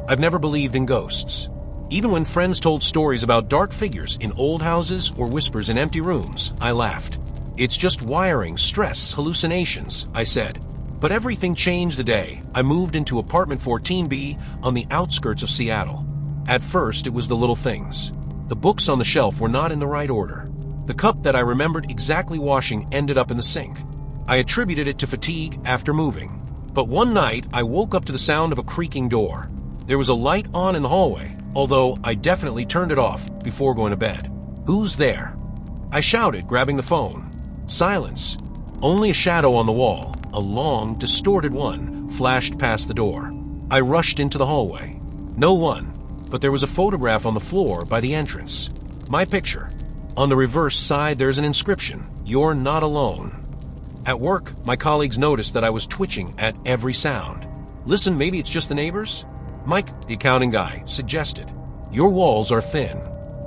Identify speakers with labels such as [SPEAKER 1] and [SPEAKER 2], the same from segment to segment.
[SPEAKER 1] I've never believed in ghosts. Even when friends told stories about dark figures in old houses or whispers in empty rooms, I laughed. It's just wiring, stress, hallucinations, I said. But everything changed the day I moved into apartment 14B on the outskirts of Seattle. At first, it was the little things. The books on the shelf were not in the right order. The cup that I remembered exactly washing ended up in the sink. I attributed it to fatigue after moving. But one night, I woke up to the sound of a creaking door. There was a light on in the hallway, although I definitely turned it off before going to bed. "Who's there?" I shouted, grabbing the phone. Silence. Only a shadow on the wall, a long, distorted one, flashed past the door. I rushed into the hallway. No one, but there was a photograph on the floor by the entrance. My picture. On the reverse side, there's an inscription, "You're not alone." At work, my colleagues noticed that I was twitching at every sound. "Listen, maybe it's just the neighbors?" Mike, the accounting guy, suggested. "Your walls are thin."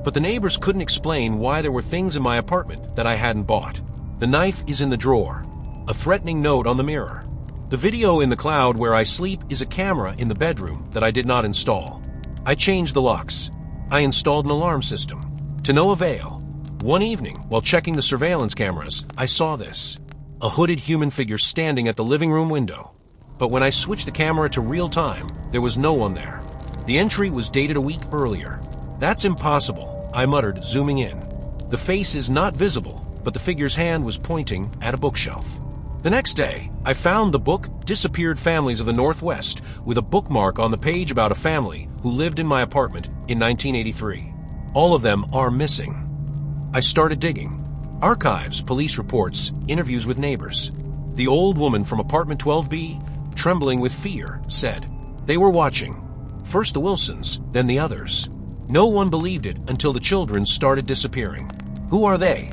[SPEAKER 1] But the neighbors couldn't explain why there were things in my apartment that I hadn't bought. The knife is in the drawer. A threatening note on the mirror. The video in the cloud where I sleep is a camera in the bedroom that I did not install. I changed the locks. I installed an alarm system. To no avail. One evening, while checking the surveillance cameras, I saw this. A hooded human figure standing at the living room window. But when I switched the camera to real time, there was no one there. The entry was dated a week earlier. "That's impossible," I muttered, zooming in. The face is not visible, but the figure's hand was pointing at a bookshelf. The next day, I found the book Disappeared Families of the Northwest with a bookmark on the page about a family who lived in my apartment in 1983. All of them are missing. I started digging. Archives, police reports, interviews with neighbors. The old woman from apartment 12B, trembling with fear, said, "They were watching. First the Wilsons, then the others." No one believed it until the children started disappearing. "Who are they?"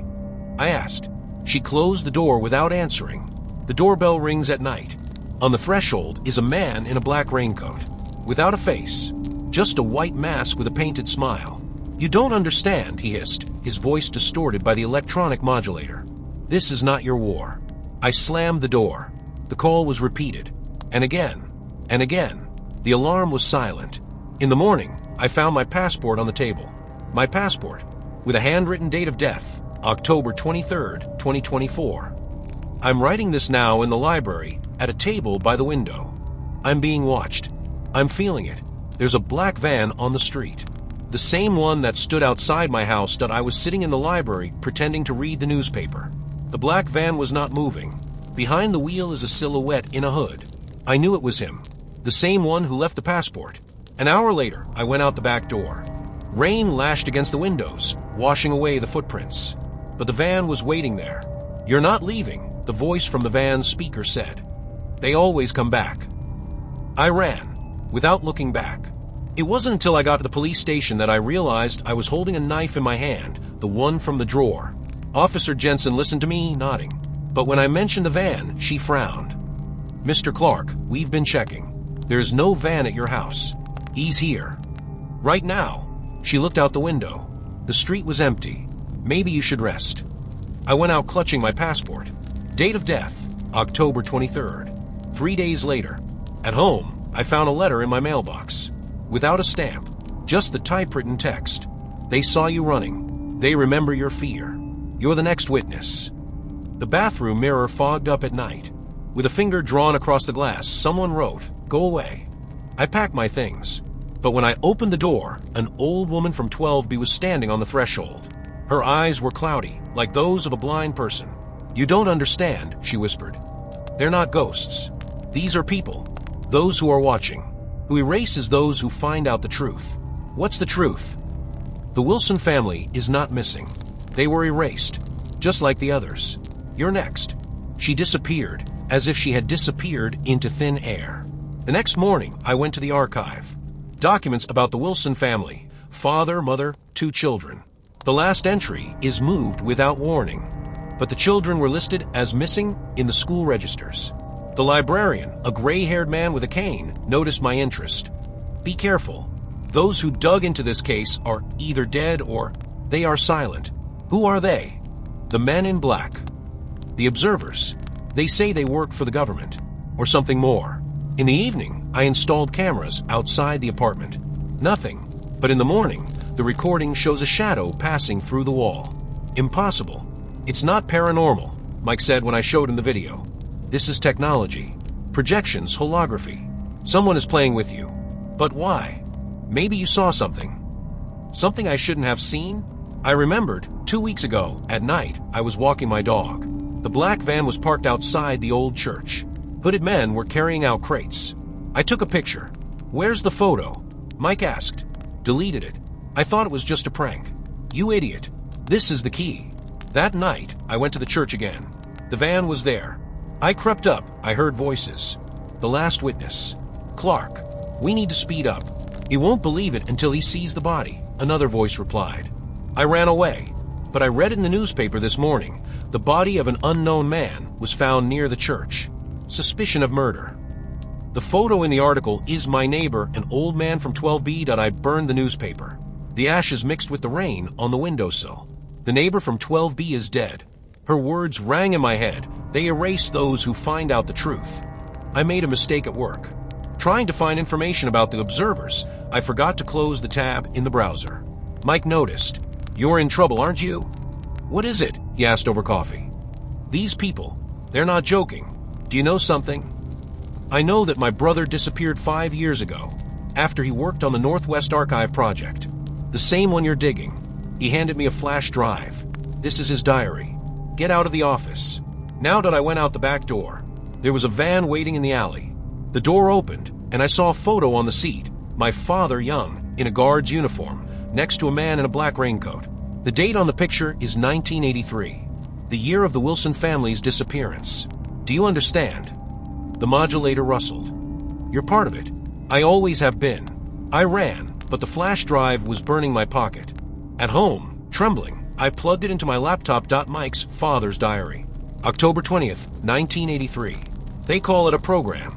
[SPEAKER 1] I asked. She closed the door without answering. The doorbell rings at night. On the threshold is a man in a black raincoat. Without a face. Just a white mask with a painted smile. "You don't understand," he hissed, his voice distorted by the electronic modulator. "This is not your war." I slammed the door. The call was repeated. And again. And again. The alarm was silent. In the morning, I found my passport on the table. My passport, with a handwritten date of death, October 23rd, 2024. I'm writing this now in the library, at a table by the window. I'm being watched. I'm feeling it. There's a black van on the street. The same one that stood outside my house that I was sitting in the library pretending to read the newspaper. The black van was not moving. Behind the wheel is a silhouette in a hood. I knew it was him. The same one who left the passport. An hour later, I went out the back door. Rain lashed against the windows, washing away the footprints. But the van was waiting there. "You're not leaving," the voice from the van's speaker said. "They always come back." I ran, without looking back. It wasn't until I got to the police station that I realized I was holding a knife in my hand, the one from the drawer. Officer Jensen listened to me, nodding. But when I mentioned the van, she frowned. "Mr. Clark, we've been checking. There's no van at your house. He's here. Right now." She looked out the window. The street was empty. "Maybe you should rest." I went out clutching my passport. Date of death, October 23rd. 3 days later. At home, I found a letter in my mailbox. Without a stamp, just the typewritten text. "They saw you running. They remember your fear. You're the next witness." The bathroom mirror fogged up at night. With a finger drawn across the glass, someone wrote, "Go away." I packed my things. But when I opened the door, an old woman from 12B was standing on the threshold. Her eyes were cloudy, like those of a blind person. "You don't understand," she whispered. "They're not ghosts. These are people. Those who are watching. Who erases those who find out the truth." "What's the truth?" "The Wilson family is not missing. They were erased, just like the others. You're next." She disappeared, as if she had disappeared into thin air. The next morning, I went to the archive. Documents about the Wilson family, father, mother, 2 children. The last entry is moved without warning, but the children were listed as missing in the school registers. The librarian, a gray-haired man with a cane, noticed my interest. "Be careful. Those who dug into this case are either dead or they are silent." "Who are they?" "The men in black. The observers. They say they work for the government, or something more." In the evening, I installed cameras outside the apartment. Nothing. But in the morning, the recording shows a shadow passing through the wall. Impossible. It's not paranormal, Mike said when I showed him the video. This is technology. Projections, holography. Someone is playing with you. But why? Maybe you saw something. Something I shouldn't have seen? I remembered, 2 weeks ago, at night, I was walking my dog. The black van was parked outside the old church. Hooded men were carrying out crates. I took a picture. Where's the photo? Mike asked. Deleted it. I thought it was just a prank. You idiot. This is the key. That night, I went to the church again. The van was there. I crept up. I heard voices. The last witness. Clark. We need to speed up. He won't believe it until he sees the body, another voice replied. I ran away. But I read in the newspaper this morning, the body of an unknown man was found near the church. Suspicion of murder. The photo in the article is my neighbor, an old man from 12B. I burned the newspaper. The ashes mixed with the rain on the windowsill. The neighbor from 12B is dead. Her words rang in my head. They erase those who find out the truth. I made a mistake at work. Trying to find information about the observers, I forgot to close the tab in the browser. Mike noticed. You're in trouble, aren't you? What is it? He asked over coffee. These people, they're not joking. Do you know something? I know that my brother disappeared 5 years ago, after he worked on the Northwest Archive project. The same one you're digging. He handed me a flash drive. This is his diary. Get out of the office. Now that I went out the back door, there was a van waiting in the alley. The door opened, and I saw a photo on the seat. My father, young, in a guard's uniform, next to a man in a black raincoat. The date on the picture is 1983, the year of the Wilson family's disappearance. Do you understand? The modulator rustled. You're part of it. I always have been. I ran, but the flash drive was burning my pocket. At home, trembling, I plugged it into my laptop. Mike's father's diary. October 20th, 1983. They call it a program.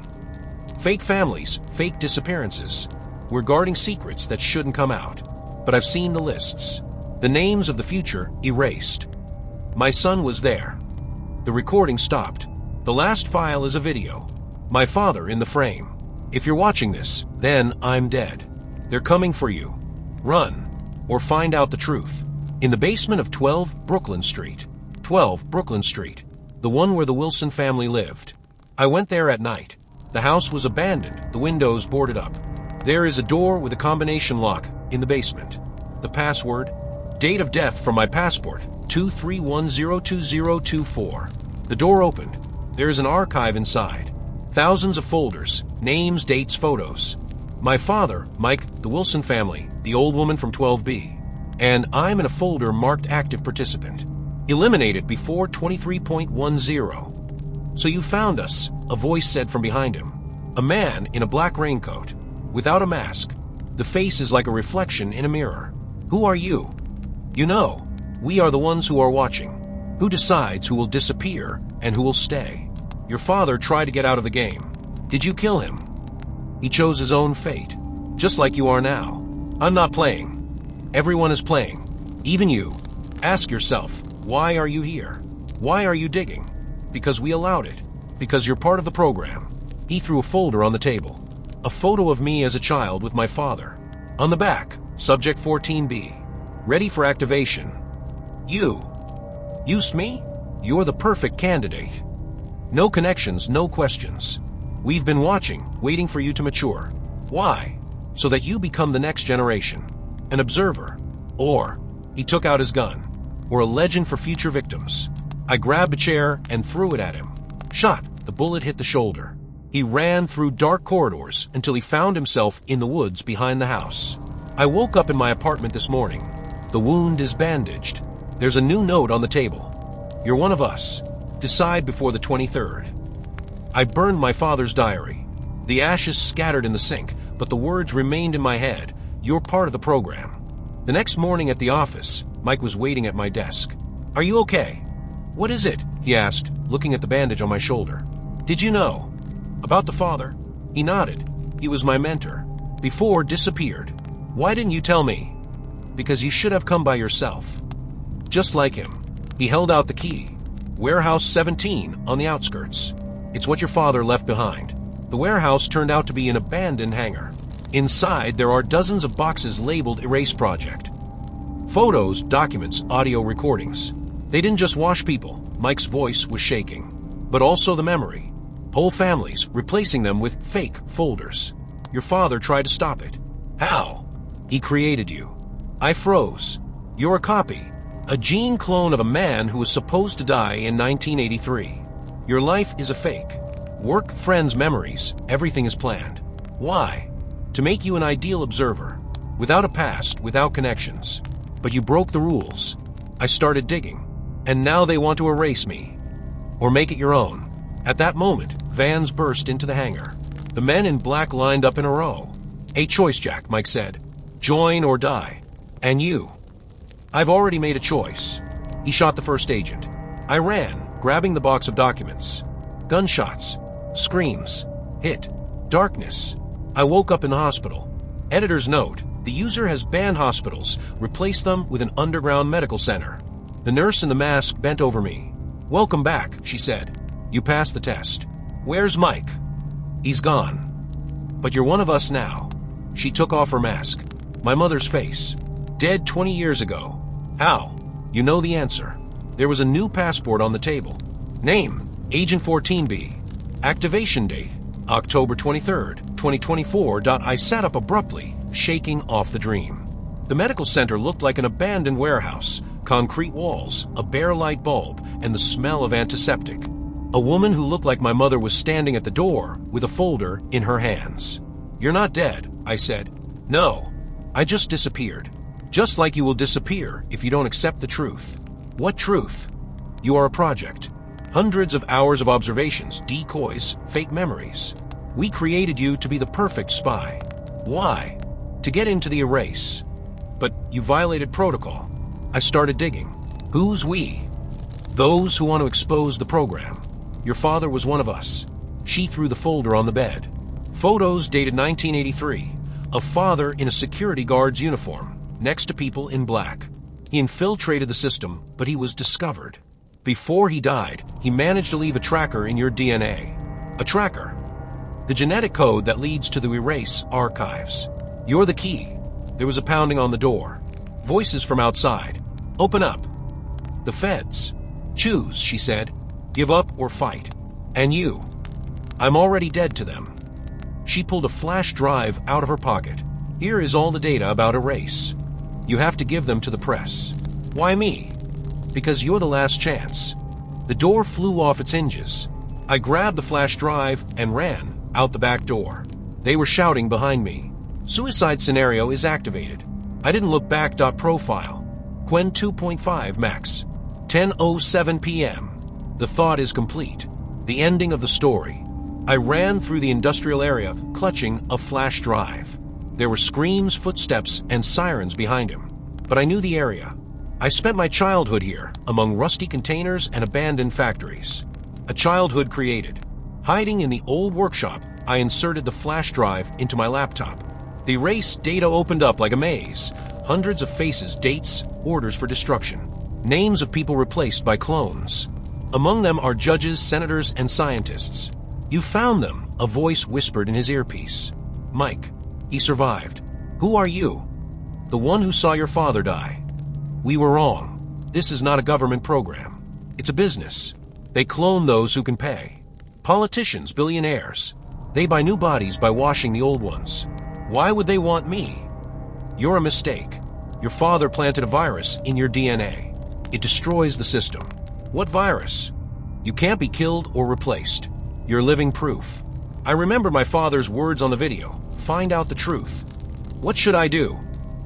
[SPEAKER 1] Fake families, fake disappearances. We're guarding secrets that shouldn't come out. But I've seen the lists. The names of the future erased. My son was there. The recording stopped. The last file is a video. My father in the frame. If you're watching this, then I'm dead. They're coming for you. Run, or find out the truth. In the basement of 12 Brooklyn Street. 12 Brooklyn Street. The one where the Wilson family lived. I went there at night. The house was abandoned, the windows boarded up. There is a door with a combination lock in the basement. The password, date of death from my passport, 231202024. The door opened. There is an archive inside. Thousands of folders, names, dates, photos. My father, Mike, the Wilson family, the old woman from 12B. And I'm in a folder marked active participant. Eliminated before 23.10. So you found us, a voice said from behind him. A man in a black raincoat, without a mask. The face is like a reflection in a mirror. Who are you? You know, we are the ones who are watching. Who decides who will disappear and who will stay? Your father tried to get out of the game. Did you kill him? He chose his own fate, just like you are now. I'm not playing. Everyone is playing, even you. Ask yourself, why are you here? Why are you digging? Because we allowed it. Because you're part of the program. He threw a folder on the table. A photo of me as a child with my father. On the back, subject 14B. Ready for activation. You. Use me? You're the perfect candidate. No connections, no questions. We've been watching, waiting for you to mature. Why? So that you become the next generation. An observer. Or, he took out his gun. Or a legend for future victims. I grabbed a chair and threw it at him. Shot. The bullet hit the shoulder. He ran through dark corridors until he found himself in the woods behind the house. I woke up in my apartment this morning. The wound is bandaged. There's a new note on the table. You're one of us. Decide before the 23rd. I burned my father's diary. The ashes scattered in the sink, but the words remained in my head. You're part of the program. The next morning at the office, Mike was waiting at my desk. Are you okay? What is it? He asked, looking at the bandage on my shoulder. Did you know? About the father? He nodded. He was my mentor. Before disappeared. Why didn't you tell me? Because you should have come by yourself. Just like him. He held out the key. Warehouse 17 on the outskirts. It's what your father left behind. The warehouse turned out to be an abandoned hangar. Inside, there are dozens of boxes labeled Erase Project. Photos, documents, audio recordings. They didn't just wash people, Mike's voice was shaking, but also the memory. Whole families, replacing them with fake folders. Your father tried to stop it. How? He created you. I froze. You're a copy. A gene clone of a man who was supposed to die in 1983. Your life is a fake. Work, friends, memories, everything is planned. Why? To make you an ideal observer. Without a past, without connections. But you broke the rules. I started digging. And now they want to erase me. Or make it your own. At that moment, vans burst into the hangar. The men in black lined up in a row. A choice, Jack, Mike said. Join or die. And you? I've already made a choice. He shot the first agent. I ran, grabbing the box of documents. Gunshots. Screams. Hit. Darkness. I woke up in the hospital. Editor's note, the user has banned hospitals, replaced them with an underground medical center. The nurse in the mask bent over me. Welcome back, she said. You passed the test. Where's Mike? He's gone. But you're one of us now. She took off her mask. My mother's face. Dead 20 years ago. How? You know the answer. There was a new passport on the table. Name, Agent 14B. Activation date, October 23rd, 2024. I sat up abruptly, shaking off the dream. The medical center looked like an abandoned warehouse, concrete walls, a bare light bulb, and the smell of antiseptic. A woman who looked like my mother was standing at the door with a folder in her hands. You're not dead, I said. No, I just disappeared. Just like you will disappear if you don't accept the truth. What truth? You are a project. Hundreds of hours of observations, decoys, fake memories. We created you to be the perfect spy. Why? To get into the erase. But you violated protocol. I started digging. Who's we? Those who want to expose the program. Your father was one of us. She threw the folder on the bed. Photos dated 1983. A father in a security guard's uniform, next to people in black. He infiltrated the system, but he was discovered. Before he died, he managed to leave a tracker in your DNA. A tracker. The genetic code that leads to the erase archives. You're the key. There was a pounding on the door. Voices from outside. Open up. The feds. Choose, she said. Give up or fight. And you. I'm already dead to them. She pulled a flash drive out of her pocket. Here is all the data about erase. You have to give them to the press. Why me? Because you're the last chance. The door flew off its hinges. I grabbed the flash drive and ran out the back door. They were shouting behind me. Suicide scenario is activated. I didn't look back. Profile. Quen 2.5 max. 10:07 p.m. The thought is complete. The ending of the story. I ran through the industrial area, clutching a flash drive. There were screams, footsteps, and sirens behind him. But I knew the area. I spent my childhood here, among rusty containers and abandoned factories. A childhood created. Hiding in the old workshop, I inserted the flash drive into my laptop. The erase data opened up like a maze. Hundreds of faces, dates, orders for destruction. Names of people replaced by clones. Among them are judges, senators, and scientists. You found them, a voice whispered in his earpiece. Mike. He survived. Who are you? The one who saw your father die. We were wrong. This is not a government program. It's a business. They clone those who can pay. Politicians, billionaires. They buy new bodies by washing the old ones. Why would they want me? You're a mistake. Your father planted a virus in your DNA. It destroys the system. What virus? You can't be killed or replaced. You're living proof. I remember my father's words on the video. Find out the truth. What should I do?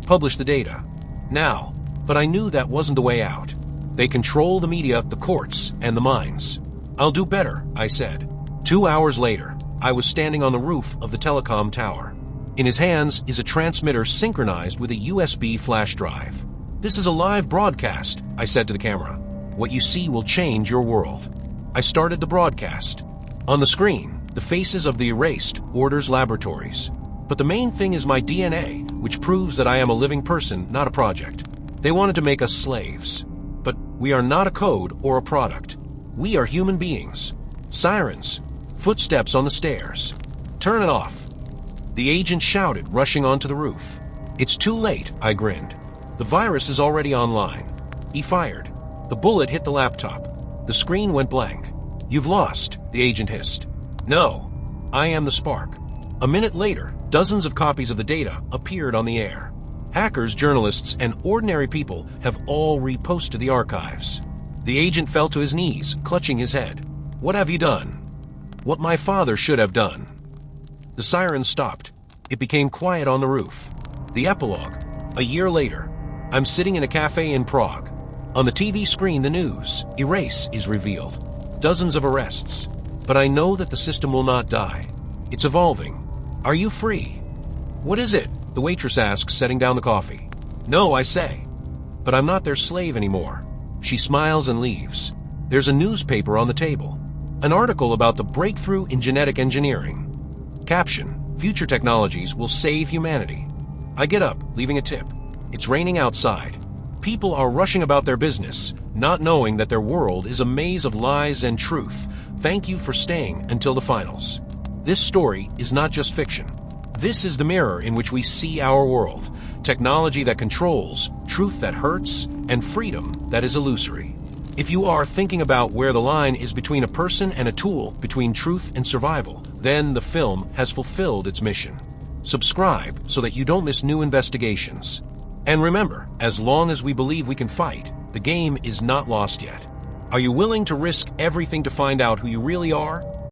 [SPEAKER 1] Publish the data. Now. But I knew that wasn't the way out. They control the media, the courts, and the minds. I'll do better, I said. 2 hours later, I was standing on the roof of the telecom tower. In his hands is a transmitter synchronized with a USB flash drive. This is a live broadcast, I said to the camera. What you see will change your world. I started the broadcast. On the screen, the faces of the erased Orders Laboratories. But the main thing is my DNA, which proves that I am a living person, not a project. They wanted to make us slaves. But we are not a code or a product. We are human beings. Sirens. Footsteps on the stairs. Turn it off. The agent shouted, rushing onto the roof. It's too late, I grinned. The virus is already online. He fired. The bullet hit the laptop. The screen went blank. You've lost, the agent hissed. No, I am the spark. A minute later, dozens of copies of the data appeared on the air. Hackers, journalists, and ordinary people have all reposted the archives. The agent fell to his knees, clutching his head. What have you done? What my father should have done. The siren stopped. It became quiet on the roof. The epilogue. A year later, I'm sitting in a cafe in Prague. On the TV screen, the news. Erase is revealed. Dozens of arrests. But I know that the system will not die. It's evolving. Are you free? What is it? The waitress asks, setting down the coffee. No, I say. But I'm not their slave anymore. She smiles and leaves. There's a newspaper on the table. An article about the breakthrough in genetic engineering. Caption: Future technologies will save humanity. I get up, leaving a tip. It's raining outside. People are rushing about their business, not knowing that their world is a maze of lies and truth. Thank you for staying until the finals. This story is not just fiction. This is the mirror in which we see our world. Technology that controls, truth that hurts, and freedom that is illusory. If you are thinking about where the line is between a person and a tool, between truth and survival, then the film has fulfilled its mission. Subscribe so that you don't miss new investigations. And remember, as long as we believe we can fight, the game is not lost yet. Are you willing to risk everything to find out who you really are?